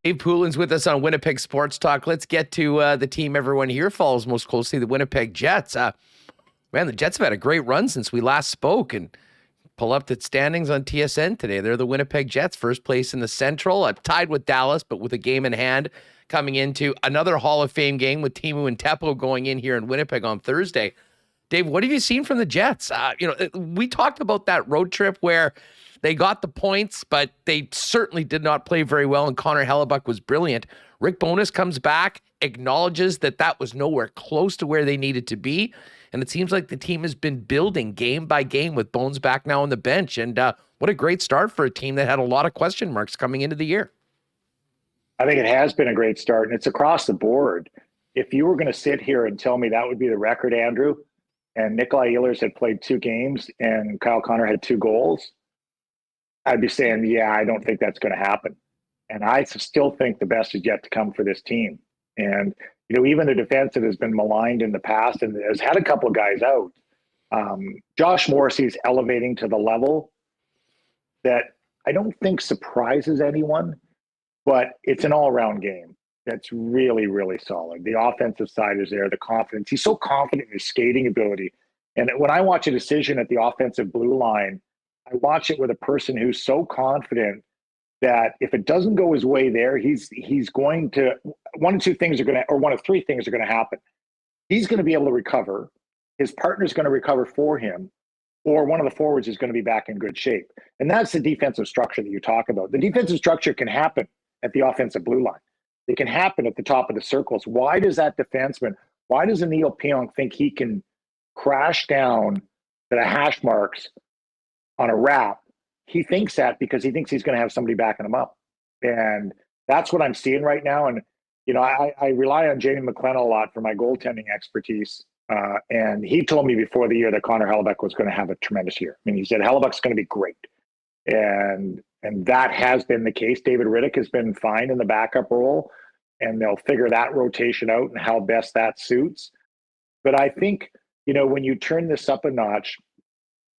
Dave Poulin's with us on Winnipeg Sports Talk. Let's get to the team everyone here follows most closely, the Winnipeg Jets. Man, the Jets have had a great run since we last spoke, and pull up the standings on TSN today. They're the Winnipeg Jets, first place in the Central, tied with Dallas, but with a game in hand coming into another Hall of Fame game with Timu and Teppo going in here in Winnipeg on Thursday. Dave, what have you seen from the Jets? We talked about that road trip where they got the points, but they certainly did not play very well, and Connor Hellebuck was brilliant. Rick Bowness comes back, acknowledges that was nowhere close to where they needed to be, and it seems like the team has been building game by game with Bones back now on the bench, and what a great start for a team that had a lot of question marks coming into the year. I think it has been a great start, and it's across the board. If you were going to sit here and tell me that would be the record, Andrew, and Nikolai Ehlers had played 2 games and Kyle Connor had 2 goals, I'd be saying, yeah, I don't think that's going to happen. And I still think the best is yet to come for this team. And, even the defense that has been maligned in the past and has had a couple of guys out, Josh Morrissey's elevating to the level that I don't think surprises anyone, but it's an all-around game that's really, really solid. The offensive side is there, the confidence. He's so confident in his skating ability. And when I watch a decision at the offensive blue line, I watch it with a person who's so confident that if it doesn't go his way there, he's going to, one of 3 things are going to happen. He's going to be able to recover. His partner's going to recover for him, or one of the forwards is going to be back in good shape. And that's the defensive structure that you talk about. The defensive structure can happen at the offensive blue line. It can happen at the top of the circles. Why does that defenseman, why does Neil Pionk think he can crash down to the hash marks on a wrap? He thinks that because he thinks he's going to have somebody backing him up. And that's what I'm seeing right now. And, I rely on Jamie McLennan a lot for my goaltending expertise. And he told me before the year that Connor Hellebuck was going to have a tremendous year. I mean, he said Hellebuck's going to be great. And that has been the case. David Riddick has been fine in the backup role, and they'll figure that rotation out and how best that suits. But I think, when you turn this up a notch,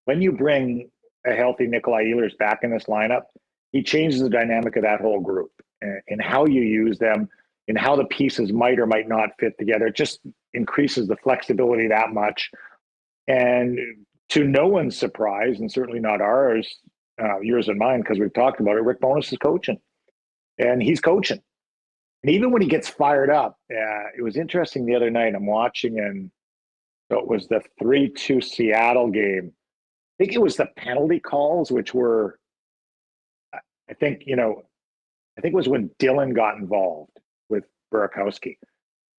when you bring a healthy Nikolai Ehlers back in this lineup, he changes the dynamic of that whole group and how you use them and how the pieces might or might not fit together. It just increases the flexibility that much. And to no one's surprise, and certainly not ours, yours and mine, because we've talked about it, Rick Bowness is coaching. And he's coaching. And even when he gets fired up, it was interesting the other night, I'm watching, and so it was the 3-2 Seattle game. I think it was the penalty calls, which were, I think it was when Dylan got involved with Burakovsky.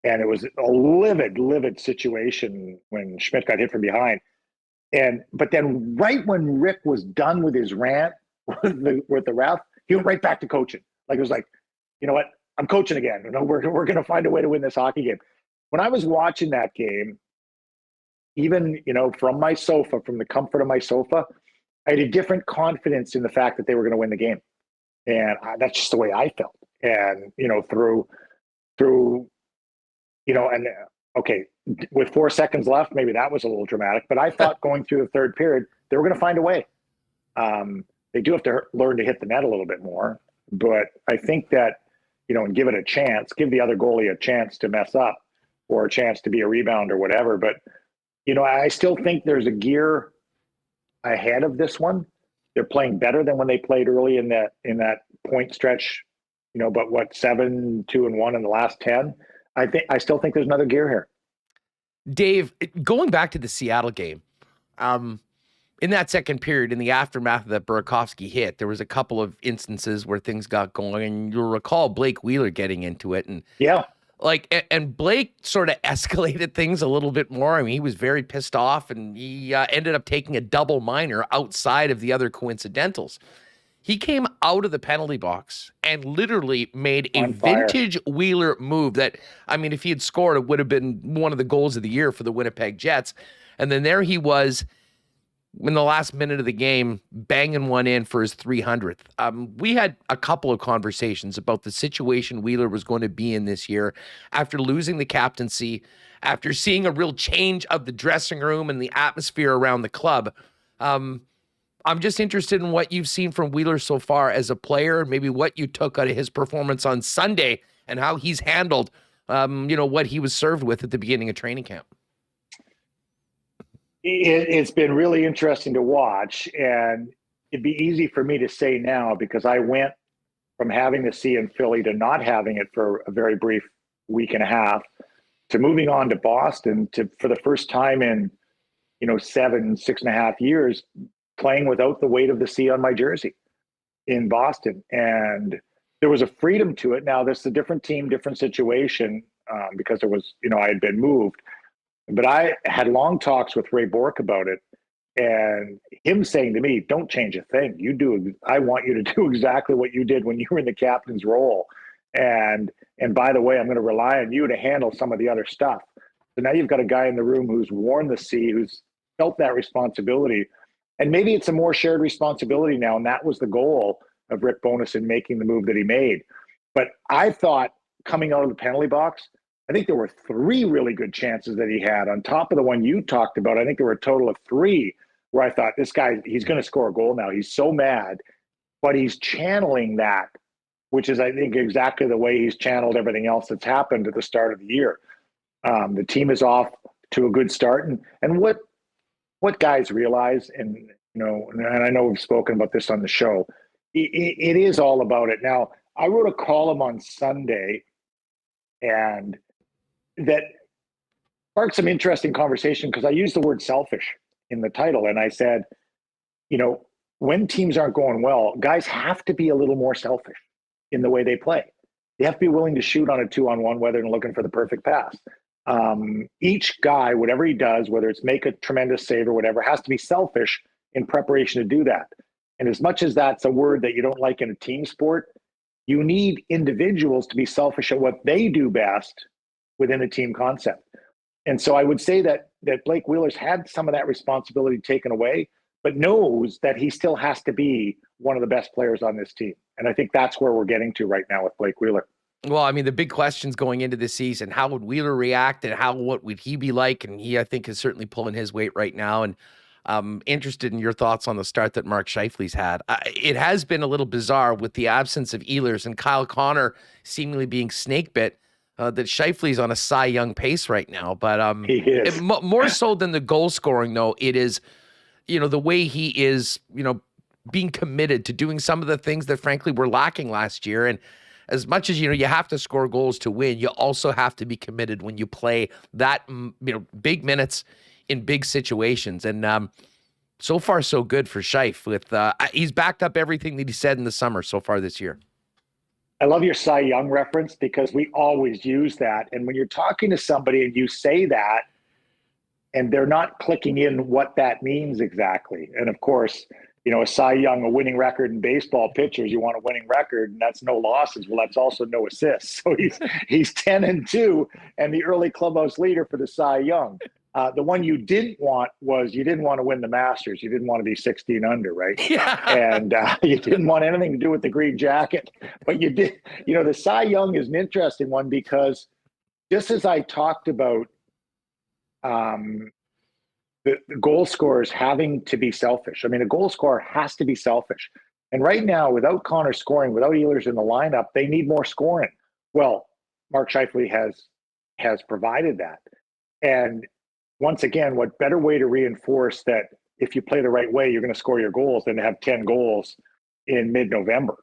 And it was a livid situation when Schmidt got hit from behind. But then right when Rick was done with his rant with the ref, he went right back to coaching. Like, it was like, you know what? I'm coaching again. We're going to find a way to win this hockey game. When I was watching that game, even, from my sofa, from the comfort of my sofa, I had a different confidence in the fact that they were going to win the game. And that's just the way I felt. And, through, and okay, with 4 seconds left, maybe that was a little dramatic, but I thought going through the third period, they were going to find a way. They do have to learn to hit the net a little bit more, but I think that, and give it a chance, give the other goalie a chance to mess up or a chance to be a rebound or whatever. But, I still think there's a gear ahead of this one. They're playing better than when they played early in that point stretch, but 7-2-1 in the last 10. I still think there's another gear here. Dave, going back to the Seattle game, in that second period, in the aftermath of that Burakovsky hit, there was a couple of instances where things got going, and you'll recall Blake Wheeler getting into it. And yeah, and Blake sort of escalated things a little bit more. I mean, he was very pissed off, and he ended up taking a double minor outside of the other coincidentals. He came out of the penalty box and literally made a vintage Wheeler move that, I mean, if he had scored, it would have been one of the goals of the year for the Winnipeg Jets. And then there he was in the last minute of the game, banging one in for his 300th. We had a couple of conversations about the situation Wheeler was going to be in this year after losing the captaincy, after seeing a real change of the dressing room and the atmosphere around the club. I'm just interested in what you've seen from Wheeler so far as a player, maybe what you took out of his performance on Sunday and how he's handled, what he was served with at the beginning of training camp. It's been really interesting to watch, and it'd be easy for me to say now because I went from having the C in Philly to not having it for a very brief week and a half to moving on to Boston to for the first time in 6.5 years playing without the weight of the C on my jersey in Boston. And there was a freedom to it. Now, this is a different team, different situation because there was, I had been moved. But I had long talks with Ray Bork about it, and him saying to me, "Don't change a thing. I want you to do exactly what you did when you were in the captain's role. And by the way, I'm going to rely on you to handle some of the other stuff." So now you've got a guy in the room who's worn the C, who's felt that responsibility. And maybe it's a more shared responsibility now. And that was the goal of Rick Bowness in making the move that he made. But I thought coming out of the penalty box, I think there were 3 really good chances that he had on top of the one you talked about. I think there were a total of 3 where I thought this guy, he's going to score a goal now. He's so mad, but he's channeling that, which is, I think, exactly the way he's channeled everything else that's happened at the start of the year. The team is off to a good start. And what guys realize, and I know we've spoken about this on the show, it is all about it. Now, I wrote a column on Sunday, and that sparked some interesting conversation because I used the word selfish in the title. And I said, when teams aren't going well, guys have to be a little more selfish in the way they play. They have to be willing to shoot on a 2-on-1, whether they're looking for the perfect pass. Each guy, whatever he does, whether it's make a tremendous save or whatever, has to be selfish in preparation to do that. And as much as that's a word that you don't like in a team sport, you need individuals to be selfish at what they do best within a team concept. And so I would say that Blake Wheeler's had some of that responsibility taken away, but knows that he still has to be one of the best players on this team. And I think that's where we're getting to right now with Blake Wheeler. Well, I mean, the big questions going into the season, how would Wheeler react and what would he be like? And he, I think, is certainly pulling his weight right now. And I'm interested in your thoughts on the start that Mark Scheifele's had. It has been a little bizarre with the absence of Ehlers and Kyle Connor seemingly being snake bit. That Scheifele's on a Cy Young pace right now, but he is. More so than the goal scoring, though, it is, the way he is, being committed to doing some of the things that frankly were lacking last year. And as much as, you have to score goals to win, you also have to be committed when you play that, big minutes in big situations. And so far, so good for Scheif. He's backed up everything that he said in the summer so far this year. I love your Cy Young reference because we always use that. And when you're talking to somebody and you say that, and they're not clicking in what that means exactly. And of course, a Cy Young, a winning record in baseball pitchers, you want a winning record, and that's no losses. Well, that's also no assists. So he's 10-2 and the early clubhouse leader for the Cy Young. The one you didn't want was you didn't want to win the Masters. You didn't want to be 16 under, right? Yeah. And you didn't want anything to do with the green jacket. But you did. The Cy Young is an interesting one because just as I talked about the goal scorers having to be selfish. I mean, a goal scorer has to be selfish. And right now, without Connor scoring, without Ehlers in the lineup, they need more scoring. Well, Mark Scheifele has provided that. And once again, what better way to reinforce that if you play the right way, you're going to score your goals than to have 10 goals in mid-November,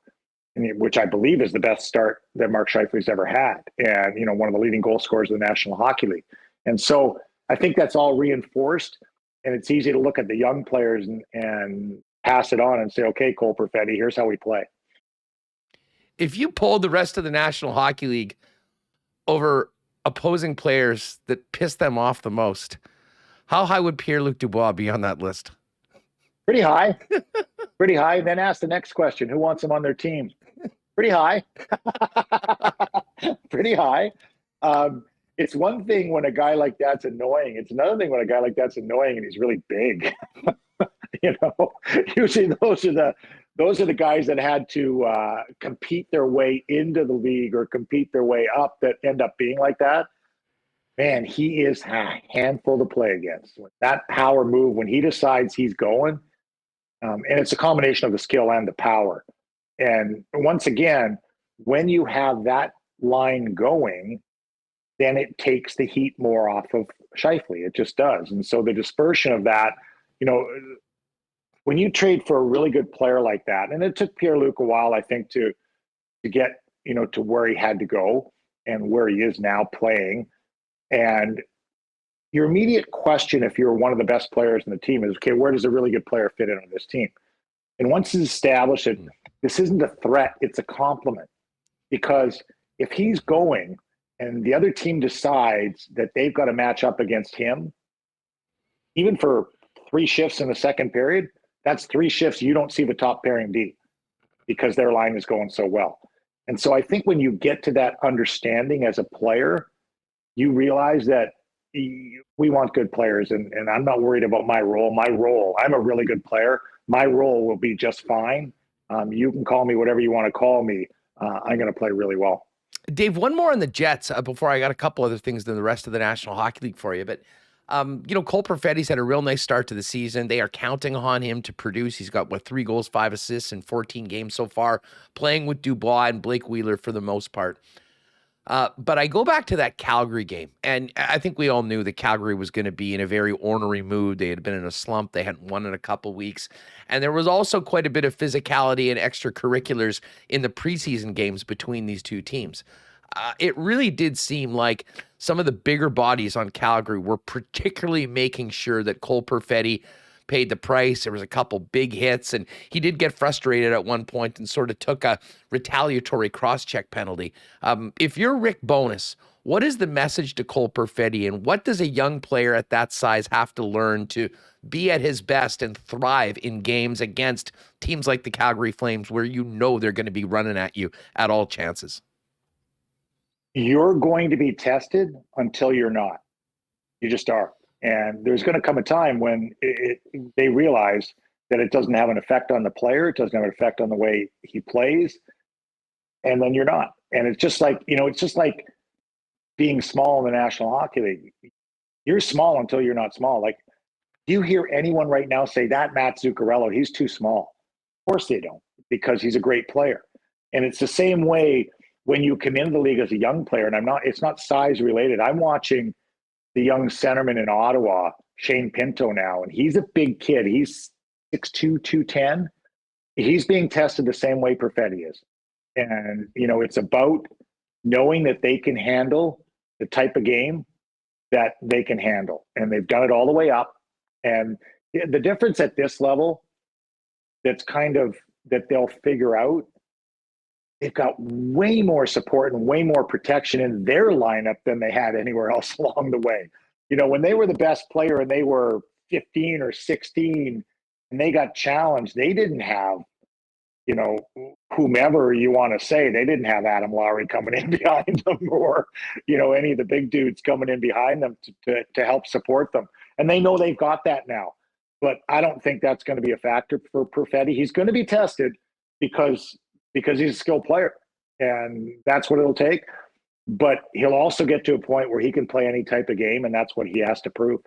which I believe is the best start that Mark Scheifele's ever had. And, one of the leading goal scorers in the National Hockey League. And so I think that's all reinforced. And it's easy to look at the young players and pass it on and say, okay, Cole Perfetti, here's how we play. If you polled the rest of the National Hockey League over opposing players that piss them off the most, how high would Pierre-Luc Dubois be on that list? Pretty high. Pretty high. Then ask the next question. Who wants him on their team? Pretty high. Pretty high. It's one thing when a guy like that's annoying. It's another thing when a guy like that's annoying and he's really big. Usually those are the guys that had to compete their way into the league or compete their way up that end up being like that. Man, he is a handful to play against. That power move, when he decides he's going, And it's a combination of the skill and the power. And once again, when you have that line going, then it takes the heat more off of Scheifele. It just does. And so the dispersion of that, when you trade for a really good player like that, and it took Pierre-Luc a while, I think, to get, to where he had to go and where he is now playing. And your immediate question, if you're one of the best players in the team, is, okay, where does a really good player fit in on this team? And once it's established that this isn't a threat, it's a compliment. Because if he's going and the other team decides that they've got to match up against him, even for 3 shifts in the second period, that's 3 shifts you don't see the top pairing D because their line is going so well. And so I think when you get to that understanding as a player, you realize that we want good players, and I'm not worried about my role. My role, I'm a really good player. My role will be just fine. You can call me whatever you want to call me. I'm going to play really well. Dave, one more on the Jets before I got a couple other things than the rest of the National Hockey League for you. But, Cole Perfetti's had a real nice start to the season. They are counting on him to produce. He's got, 3 goals, 5 assists in 14 games so far, playing with Dubois and Blake Wheeler for the most part. But I go back to that Calgary game, and I think we all knew that Calgary was going to be in a very ornery mood. They had been in a slump. They hadn't won in a couple weeks. And there was also quite a bit of physicality and extracurriculars in the preseason games between these two teams. It really did seem like some of the bigger bodies on Calgary were particularly making sure that Cole Perfetti paid the price. There was a couple big hits, and he did get frustrated at one point and sort of took a retaliatory cross-check penalty. If you're Rick Bowness, what is the message to Cole Perfetti, and what does a young player at that size have to learn to be at his best and thrive in games against teams like the Calgary Flames where they're going to be running at you at all chances? You're going to be tested until you're not. You just are. And there's going to come a time when they realize that it doesn't have an effect on the player. It doesn't have an effect on the way he plays. And then you're not. And it's just like, being small in the National Hockey League. You're small until you're not small. Like, do you hear anyone right now say that Matt Zuccarello, he's too small? Of course they don't, because he's a great player. And it's the same way when you come into the league as a young player, and it's not size related. I'm watching the young centerman in Ottawa, Shane Pinto now, and he's a big kid. He's 6'2", 210. He's being tested the same way Perfetti is. And, it's about knowing that they can handle the type of game that they can handle. And they've done it all the way up. And the difference at this level that they'll figure out, they've got way more support and way more protection in their lineup than they had anywhere else along the way. When they were the best player and they were 15 or 16 and they got challenged, they didn't have, whomever you want to say, they didn't have Adam Lowry coming in behind them or, any of the big dudes coming in behind them to help support them. And they know they've got that now. But I don't think that's going to be a factor for Perfetti. He's going to be tested because he's a skilled player, and that's what it'll take. But he'll also get to a point where he can play any type of game, and that's what he has to prove.